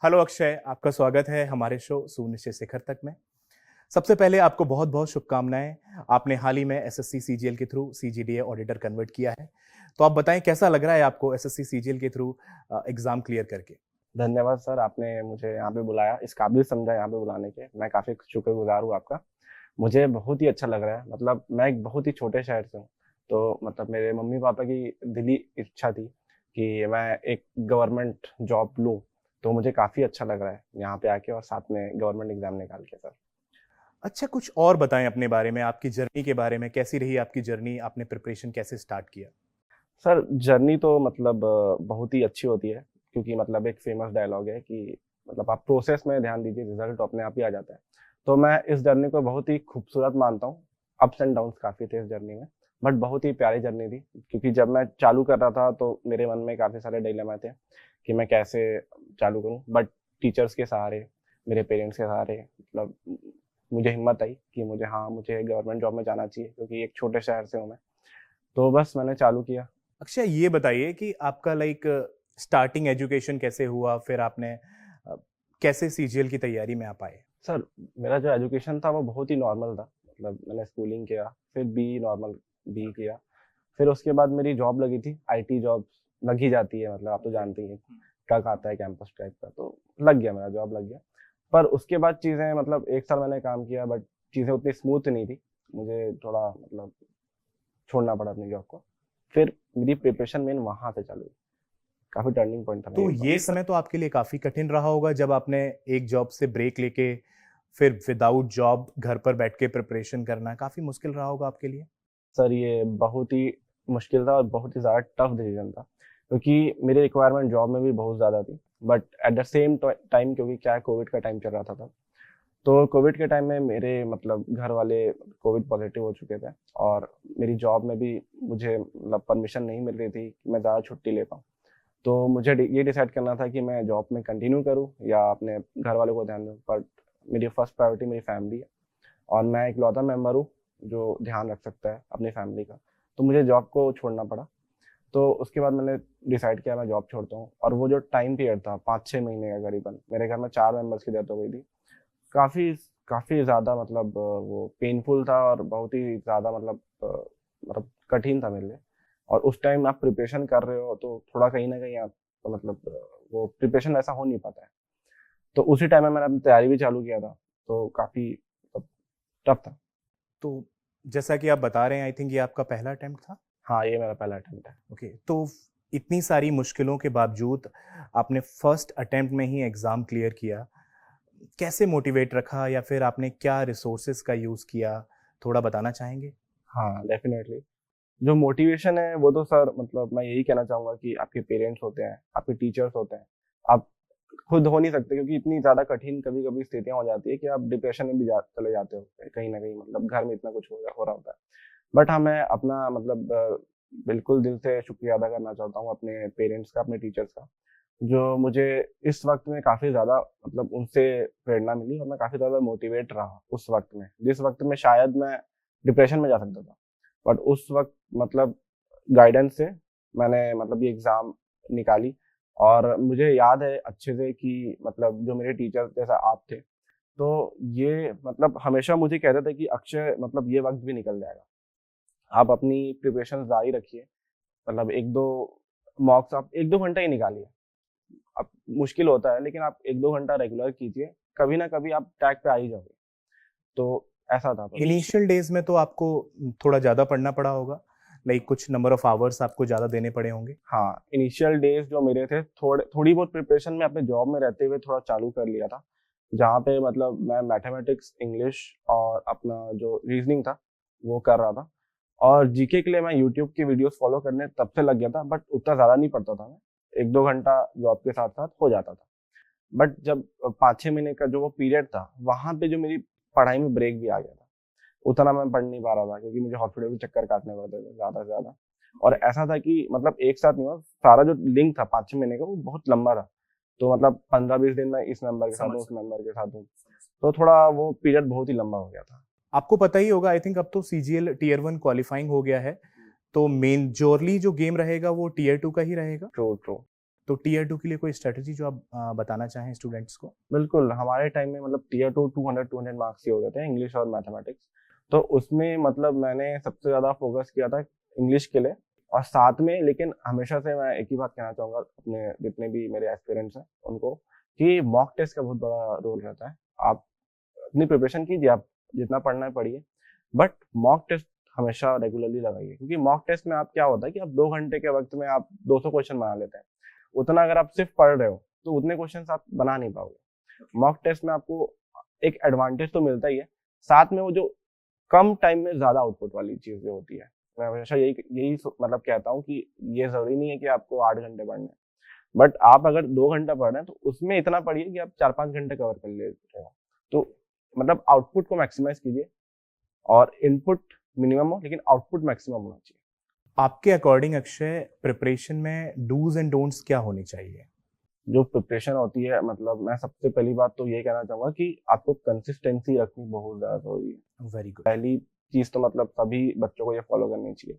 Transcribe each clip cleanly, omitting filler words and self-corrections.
Hello Akshay, आपका स्वागत है हमारे शो शून्य से शिखर तक में। सबसे पहले आपको बहुत बहुत शुभकामनाएं। आपने हाल ही में एसएससी सीजीएल के थ्रू सीजीडीए ऑडिटर कन्वर्ट किया है। तो आप बताएं कैसा लग रहा है आपको एसएससी सीजीएल के थ्रू एग्जाम क्लियर करके। धन्यवाद सर, आपने मुझे यहाँ पे बुलाया, इस काबिल समझा यहाँ पे बुलाने के। मैं काफ़ी शुक्रगुजार हूँ आपका। मुझे बहुत ही अच्छा लग रहा है। मतलब मैं एक बहुत ही छोटे शहर से हूँ, तो मतलब मेरे मम्मी पापा की दिली इच्छा थी कि मैं एक गवर्नमेंट जॉब लूँ। तो मुझे काफ़ी अच्छा लग रहा है यहाँ पे आके और साथ में गवर्नमेंट एग्जाम निकाल के सर। अच्छा, कुछ और बताएं अपने बारे में, आपकी जर्नी के बारे में। कैसी रही आपकी जर्नी, आपने प्रिपरेशन कैसे स्टार्ट किया? सर जर्नी तो मतलब बहुत ही अच्छी होती है, क्योंकि मतलब एक फेमस डायलॉग है कि मतलब आप प्रोसेस में ध्यान दीजिए, रिजल्ट अपने आप ही आ जाता है। तो मैं इस जर्नी को बहुत ही खूबसूरत मानता हूँ। अप्स एंड डाउन्स काफ़ी थे इस जर्नी में, बट बहुत ही प्यारी जर्नी थी। क्योंकि जब मैं चालू कर रहा था तो मेरे मन में काफ़ी सारे डिलेमा थे कि मैं कैसे चालू करूँ, बट टीचर्स के सहारे, मेरे पेरेंट्स के सहारे मतलब मुझे हिम्मत आई कि मुझे गवर्नमेंट जॉब में जाना चाहिए, क्योंकि एक छोटे शहर से हूँ मैं। तो बस मैंने चालू किया। अक्षय, ये बताइए कि आपका स्टार्टिंग एजुकेशन कैसे हुआ, फिर आपने कैसे सीजीएल की तैयारी में आप आए? सर मेरा जो एजुकेशन था वो बहुत ही नॉर्मल था। मतलब मैंने स्कूलिंग किया, फिर बी नॉर्मल बी किया। फिर उसके बाद मेरी जॉब लगी थी, आईटी जॉब लग ही जाती है, मतलब आप तो जानते ही हैं, ट्रक आता है कैंपस टाइप का, तो लग गया, मेरा जॉब लग गया। पर उसके बाद चीज़ें मतलब एक साल मैंने काम किया, बट चीज़ें उतनी स्मूथ नहीं थी। मुझे थोड़ा मतलब छोड़ना पड़ा अपनी जॉब को। फिर मेरी प्रिपरेशन मेन वहाँ से चालू हुई। काफ़ी टर्निंग पॉइंट था तो मेरे ये समय तो आपके लिए काफी कठिन रहा होगा जब आपने एक जॉब से ब्रेक लेके फिर विदाउट जॉब घर पर बैठ के प्रिपरेशन करना काफी मुश्किल रहा होगा आपके लिए। सर ये बहुत ही मुश्किल था और बहुत ही ज़्यादा टफ डिसीजन था, क्योंकि मेरी रिक्वायरमेंट जॉब में भी बहुत ज़्यादा थी। But at the same time, क्योंकि क्या कोविड का टाइम चल रहा था तब, तो कोविड के टाइम में मेरे मतलब घर वाले कोविड पॉजिटिव हो चुके थे। और मेरी जॉब में भी मुझे मतलब परमिशन नहीं मिल रही थी कि मैं ज़्यादा छुट्टी ले पाऊँ। तो मुझे ये डिसाइड करना था कि मैं जॉब में कंटिन्यू करूँ या अपने घर वालों को ध्यान दूँ। बट मेरी फर्स्ट प्रायोरिटी मेरी फैमिली है, और मैं इकलौता मेंबर हूँ जो ध्यान रख सकता है अपनी फैमिली का। तो मुझे जॉब को छोड़ना पड़ा। तो उसके बाद मैंने डिसाइड किया मैं जॉब छोड़ता हूँ। और वो जो टाइम पीरियड था 5-6 महीने का करीबन, मेरे घर में 4 मेंबर्स की डेथ हो गई थी। काफ़ी काफ़ी ज़्यादा मतलब वो पेनफुल था और बहुत ही ज़्यादा मतलब कठिन था मेरे लिए। और उस टाइम आप प्रिपरेशन कर रहे हो तो थोड़ा कहीं ना कहीं आप मतलब वो प्रिपरेशन ऐसा हो नहीं पाता है। तो उसी टाइम में मैंने अपनी तैयारी भी चालू किया था। तो काफ़ी टफ था। तो जैसा कि आप बता रहे हैं, आई थिंक ये आपका पहला अटेम्प्ट था। हाँ, ये मेरा पहला अटेम्प्ट है। ओके, तो इतनी सारी मुश्किलों के बावजूद आपने फर्स्ट अटेम्प्ट में ही एग्जाम क्लियर किया। कैसे मोटिवेट रखा या फिर आपने क्या रिसोर्सेज का यूज किया, थोड़ा बताना चाहेंगे? हाँ डेफिनेटली। जो मोटिवेशन है वो तो सर मतलब मैं यही कहना चाहूँगा कि आपके पेरेंट्स होते हैं, आपके टीचर्स होते हैं। आप खुद हो नहीं सकते, क्योंकि इतनी ज़्यादा कठिन कभी कभी स्थितियाँ हो जाती है कि आप डिप्रेशन में भी चले जाते हो कहीं ना कहीं, मतलब घर में इतना कुछ हो रहा होता है। बट हाँ, मैं अपना मतलब बिल्कुल दिल से शुक्रिया अदा करना चाहता हूँ अपने पेरेंट्स का, अपने टीचर्स का, जो मुझे इस वक्त में काफ़ी ज़्यादा मतलब उनसे प्रेरणा मिली। और मैं काफ़ी ज़्यादा मोटिवेट रहा उस वक्त में, जिस वक्त में शायद मैं डिप्रेशन में जा सकता था। बट उस वक्त मतलब गाइडेंस से मैंने मतलब ये एग्ज़ाम निकाली। और मुझे याद है अच्छे से कि मतलब जो मेरे टीचर जैसा आप थे, तो ये मतलब हमेशा मुझे कहते थे कि अक्षय मतलब ये वक्त भी निकल जाएगा, आप अपनी प्रिपरेशन जारी रखिए। मतलब 1-2 मॉक्स आप 1-2 घंटा ही निकालिए। अब मुश्किल होता है, लेकिन आप 1-2 घंटा रेगुलर कीजिए, कभी ना कभी आप ट्रैक पे आ ही जाओगे। तो ऐसा था बस। इनिशियल डेज में तो आपको थोड़ा ज़्यादा पढ़ना पड़ा होगा, कुछ नंबर ऑफ आवर्स आपको ज़्यादा देने पड़े होंगे। हाँ, इनिशियल डेज जो मेरे थे, थोड़ी बहुत प्रिपरेशन में अपने जॉब में रहते हुए थोड़ा चालू कर लिया था। जहाँ पे मतलब मैं मैथमेटिक्स, इंग्लिश और अपना जो रीजनिंग था वो कर रहा था। और जीके के लिए मैं यूट्यूब की वीडियोस फॉलो करने तब से लग गया था, बट उतना ज़्यादा नहीं पढ़ता था मैं। 1-2 घंटा जॉब के साथ साथ हो जाता था। बट जब 5-6 महीने का जो वो पीरियड था, वहाँ पे जो मेरी पढ़ाई में ब्रेक भी आ गया था। उतना मैं पढ़ नहीं पा रहा था, क्योंकि मुझे हॉस्पिटल के चक्कर काटने पड़ते थे ज़्यादा से ज़्यादा। और ऐसा था कि मतलब एक साथ नहीं हुआ, सारा जो लिंक था 5-6 महीने का वो बहुत लंबा था। तो मतलब 15-20 दिन मैं इस मेंबर के साथ हूँ, उस मेंबर के साथ हूँ। तो थोड़ा वो पीरियड बहुत ही लंबा हो गया था। आपको पता ही होगा, आई थिंक अब तो सीजीएल टीयर 1 क्वालिफाइंग हो गया है। तो मेजोरली जो गेम रहेगा वो टीयर 2 का ही रहेगा। True true. तो टीयर 2 के लिए कोई स्ट्रेटजी जो आप बताना चाहें स्टूडेंट्स को? बिल्कुल, हमारे टाइम में मतलब टियर 2 200 मार्क्स ही होते थे इंग्लिश और मैथमेटिक्स। तो उसमें मतलब मैंने सबसे ज़्यादा फ़ोकस किया था इंग्लिश के लिए और साथ में लेकिन हमेशा से मैं एक ही बात कहना चाहूँगा अपने जितने भी मेरे एस्पिरेंट्स हैं उनको कि मॉक टेस्ट का बहुत बड़ा रोल रहता है। आप अपनी प्रिपरेशन कीजिए, आप जितना पढ़ना है पढ़िए, बट मॉक टेस्ट हमेशा रेगुलरली लगाइए क्योंकि मॉक टेस्ट में आप क्या होता है कि आप 2 घंटे के वक़्त में आप 200 क्वेश्चन बना लेते हैं। उतना अगर आप सिर्फ पढ़ रहे हो तो उतने क्वेश्चंस आप बना नहीं पाओगे। मॉक टेस्ट में आपको एक एडवांटेज तो मिलता ही है, साथ में वो जो कम टाइम में ज़्यादा आउटपुट वाली चीज़ जो होती है, मैं हमेशा मतलब कहता हूँ कि ये ज़रूरी नहीं है कि आपको 8 घंटे पढ़ने हैं, बट आप अगर 2 घंटा पढ़ रहे हैं तो उसमें इतना पढ़िए कि आप 4-5 घंटे कवर कर ले रहे हो। तो मतलब आउटपुट को मैक्सिमाइज़ कीजिए और इनपुट मिनिमम हो लेकिन आउटपुट मैक्सिमम होना चाहिए। आपके अकॉर्डिंग अक्षय प्रिपरेशन में डूज़ एंड डोंट्स क्या होने चाहिए? जो प्रिपरेशन होती है मतलब मैं सबसे पहली बात तो ये कहना चाहूँगा कि आपको कंसिस्टेंसी रखनी बहुत ज़्यादा ज़रूरी है। Very good. पहली चीज़ तो मतलब सभी बच्चों को ये फॉलो करनी चाहिए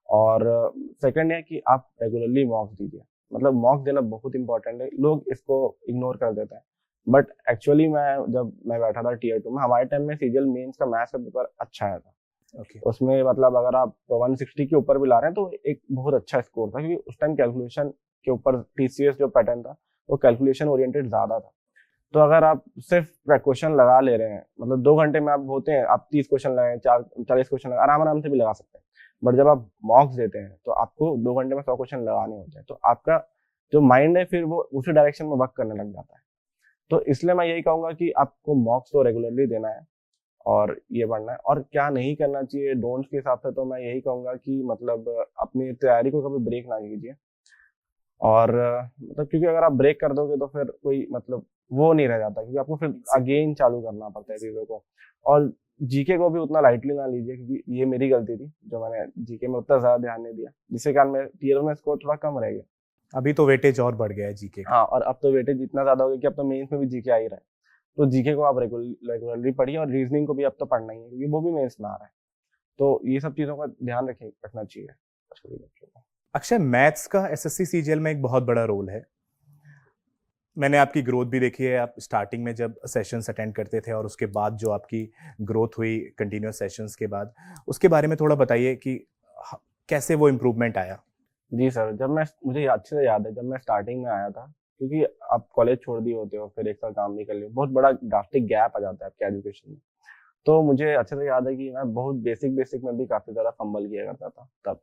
और सेकंड है कि आप रेगुलरली मॉक्स दीजिए। मतलब मॉक्स देना बहुत इंपॉर्टेंट है, लोग इसको इग्नोर कर देते हैं, बट एक्चुअली जब मैं बैठा था टियर 2 में, हमारे टाइम में सीजीएल मेंस का मैथ्स का पेपर अच्छा आया था। ओके। उसमें मतलब अगर आप 160 के ऊपर भी ला रहे हैं तो एक बहुत अच्छा स्कोर था क्योंकि उस टाइम कैलकुलेशन के ऊपर टीसीएस जो पैटर्न था वो कैलकुलेशन ओरिएंटेड ज़्यादा था। तो अगर आप सिर्फ क्वेश्चन लगा ले रहे हैं, मतलब 2 घंटे में आप होते हैं, आप 30 क्वेश्चन लगाएं, 40 क्वेश्चन लगाएं, आराम से भी लगा सकते हैं। बट जब आप मॉक्स देते हैं तो आपको 2 घंटे में 100 क्वेश्चन लगाने होते हैं, तो आपका जो माइंड है फिर वो उसी डायरेक्शन में वर्क करने लग जाता है। तो इसलिए मैं यही कहूँगा कि आपको मॉक्स तो रेगुलरली देना है और ये पढ़ना है। और क्या नहीं करना चाहिए डोंट्स के हिसाब से, तो मैं यही कहूँगा कि मतलब अपनी तैयारी को कभी ब्रेक ना कीजिए और मतलब क्योंकि अगर आप ब्रेक कर दोगे तो फिर कोई मतलब वो नहीं रह जाता, क्योंकि आपको फिर अगेन चालू करना पड़ता है चीज़ों को। और जीके को भी उतना लाइटली ना लीजिए क्योंकि ये मेरी गलती थी जो मैंने जीके में उतना ज़्यादा ध्यान नहीं दिया, जिसके कारण मेरे टीयर में स्कोर थोड़ा कम रह गया। अभी तो वेटेज और बढ़ गया है जीके का। हाँ, और अब तो वेटेज इतना ज़्यादा हो गया कि अब तो मेंस में भी जीके आ ही रहा है। तो जीके को आप रेगुलरली पढ़िए और रीजनिंग को भी अब तो पढ़ना ही है क्योंकि वो भी मेंस में आ रहा है। तो ये सब चीज़ों का ध्यान रखना चाहिए सभी बच्चों को। अक्षय, मैथ्स का एसएससी सीजीएल में एक बहुत बड़ा रोल है। मैंने आपकी ग्रोथ भी देखी है। आप स्टार्टिंग में जब सेशंस अटेंड करते थे और उसके बाद जो आपकी ग्रोथ हुई कंटिन्यूअस सेशंस के बाद, उसके बारे में थोड़ा बताइए कि कैसे वो इम्प्रूवमेंट आया? जी सर, मुझे अच्छे से याद है जब मैं स्टार्टिंग में आया था, क्योंकि आप कॉलेज छोड़ दिए होते हो, फिर एक साल काम नहीं कर लिए, बहुत बड़ा ड्रास्टिक गैप आ जाता है आपके एजुकेशन में। तो मुझे अच्छे से याद है कि मैं बहुत बेसिक में भी काफ़ी ज़्यादा फंबल किया करता था तब।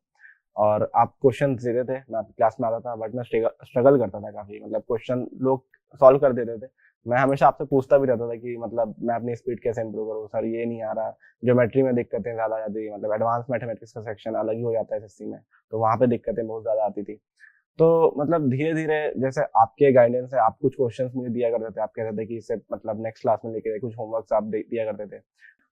और आप क्वेश्चन देते थे, मैं क्लास में आता था बट मैं स्ट्रगल करता था काफ़ी, मतलब क्वेश्चन लोग सॉल्व कर देते थे। मैं हमेशा आपसे पूछता भी रहता था कि मतलब मैं अपनी स्पीड कैसे इंप्रूव करूँ, सर ये नहीं आ रहा। ज्योमेट्री में दिक्कतें ज़्यादा आ जाती थी, मतलब एडवांस मैथमेटिक्स का सेक्शन अलग ही हो जाता है एसएससी में, तो वहाँ पे दिक्कतें बहुत ज़्यादा आती थी। तो मतलब धीरे-धीरे जैसे आपके गाइडेंस है, आप कुछ क्वेश्चंस मुझे दिया करते थे, आप कहते थे कि इसे मतलब नेक्स्ट क्लास में लेके कुछ होमवर्क्स आप दिया करते थे।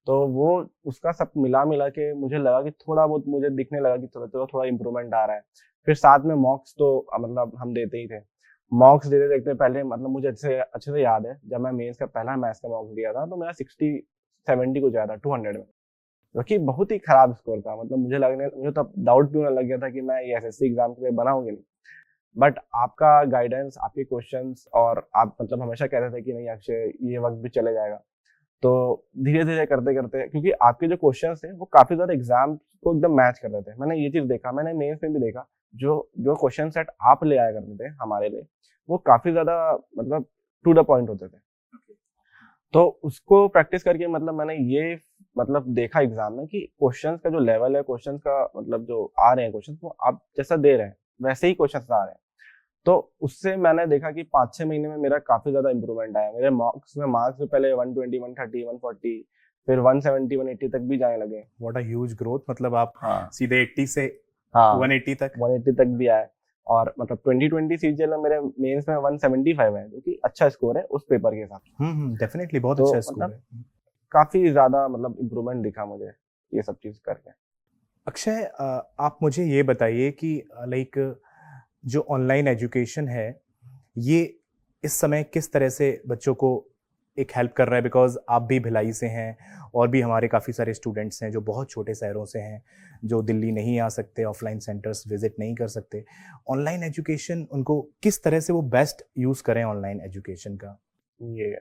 तो वो उसका सब मिला के मुझे लगा कि थोड़ा बहुत मुझे दिखने लगा कि थोड़ा इम्प्रूवमेंट आ रहा है। फिर साथ में मॉक्स तो मतलब हम देते ही थे। मॉक्स देते पहले मतलब मुझे अच्छे से याद है, जब मैं मेंस का पहला मैथ्स का मॉक्स दिया था तो मेरा 60-70 कुछ आया था 200 में, जो कि बहुत ही खराब स्कोर था। मतलब मुझे तब डाउट भी होने लग गया था कि मैं ये एसएससी एग्जाम के लिए बनाऊंगी नहीं। बट आपका गाइडेंस, आपके क्वेश्चंस और आप मतलब हमेशा कहते थे कि नहीं अक्षय ये वक्त भी चले जाएगा। तो धीरे-धीरे करते-करते, क्योंकि आपके जो क्वेश्चंस थे वो काफ़ी ज़्यादा एग्जाम को एकदम मैच कर रहे थे। मैंने ये चीज़ देखा, मैंने मेंस में भी देखा, जो क्वेश्चन सेट आप ले आया करते थे हमारे लिए, वो काफ़ी ज़्यादा मतलब टू द पॉइंट होते थे। तो उसको प्रैक्टिस करके मतलब मैंने ये मतलब देखा एग्जाम में कि क्वेश्चंस का जो लेवल है, क्वेश्चंस का मतलब जो आ रहे हैं क्वेश्चंस, वो आप जैसा दे रहे हैं वैसे ही क्वेश्चंस आ रहे हैं। तो उससे मैंने देखा कि 5-6 महीने में मेरा काफ़ी ज़्यादा इम्प्रूवमेंट आया। मेरे मार्क्स भी पहले 120, 130, 140, फिर 170, 180 तक भी जाने लगे। What a huge growth! मतलब आप हाँ, सीधे 80 से हाँ, 180 तक। 180 तक भी आए। और मतलब 2020 सीजीएल में मेरे मेंस में 175 है, जो कि अच्छा स्कोर है उस पेपर के हिसाब से। डेफिनेटली बहुत तो अच्छा स्कोर मतलब है। काफ़ी ज़्यादा मतलब इम्प्रूवमेंट दिखा मुझे ये सब चीज़ करके। अक्षय, आप मुझे ये बताइए कि लाइक जो ऑनलाइन एजुकेशन है, ये इस समय किस तरह से बच्चों को एक हेल्प कर रहा है, बिकॉज आप भी भिलाई से हैं और भी हमारे काफ़ी सारे स्टूडेंट्स हैं जो बहुत छोटे शहरों से हैं, जो दिल्ली नहीं आ सकते, ऑफलाइन सेंटर्स विजिट नहीं कर सकते। ऑनलाइन एजुकेशन उनको किस तरह से वो बेस्ट यूज़ करें ऑनलाइन एजुकेशन का? ये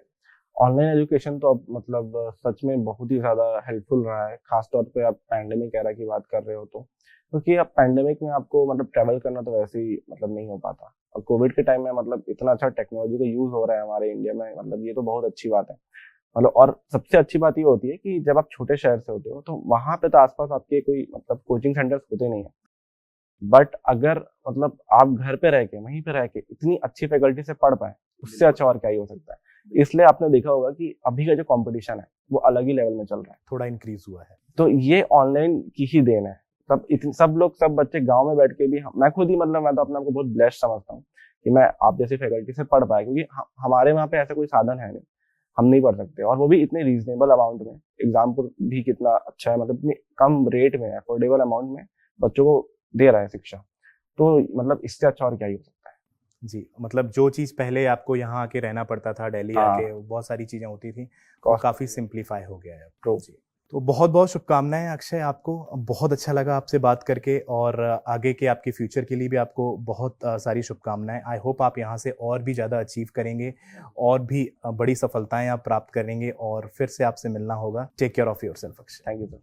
ऑनलाइन एजुकेशन तो अब मतलब सच में बहुत ही ज़्यादा हेल्पफुल रहा है, खासतौर पे आप पैंडेमिक एरा की बात कर रहे हो तो, क्योंकि अब पैंडेमिक में आपको मतलब ट्रैवल करना तो वैसे ही मतलब नहीं हो पाता, और कोविड के टाइम में मतलब इतना अच्छा टेक्नोलॉजी का यूज़ हो रहा है हमारे इंडिया में, मतलब ये तो बहुत अच्छी बात है। मतलब और सबसे अच्छी बात ये होती है कि जब आप छोटे शहर से होते हो तो वहां पे तो आसपास आपके कोई मतलब कोचिंग सेंटर्स होते नहीं है, बट अगर मतलब आप घर पे रह के वहीं पे रह के इतनी अच्छी फैकल्टी से पढ़ पाए, उससे अच्छा और क्या ही हो सकता है। इसलिए आपने देखा होगा कि अभी का जो कंपटीशन है वो अलग ही लेवल में चल रहा है, थोड़ा इंक्रीज हुआ है। तो ये ऑनलाइन की ही देन है। सब लोग, सब बच्चे गांव में बैठ के भी, मैं खुद ही मतलब मैं तो अपने आप को बहुत ब्लेस्ड समझता हूँ कि मैं आप जैसी फैकल्टी से पढ़ पाया, क्योंकि हमारे वहाँ पे ऐसा कोई साधन है नहीं, हम नहीं पढ़ सकते, और वो भी इतने रीजनेबल अमाउंट में। एग्जाम भी कितना अच्छा है, मतलब इतनी कम रेट में, अफोर्डेबल अमाउंट में बच्चों को दे रहा है शिक्षा, तो मतलब इससे अच्छा और क्या ही हो सकता है। जी, मतलब जो चीज़ पहले आपको यहाँ आके रहना पड़ता था, दिल्ली आके हाँ, बहुत सारी चीज़ें होती थी, वो कॉस्ट काफ़ी सिंप्लीफाई हो गया है अब। ट्रू। जी, तो बहुत-बहुत शुभकामनाएँ अक्षय आपको। बहुत अच्छा लगा आपसे बात करके, और आगे के आपके फ्यूचर के लिए भी आपको बहुत सारी शुभकामनाएँ। आई होप आप यहाँ से और भी ज़्यादा अचीव करेंगे और भी बड़ी सफलताएँ आप प्राप्त करेंगे, और फिर से आपसे मिलना होगा। Take care of yourself Akshay. Thank you sir.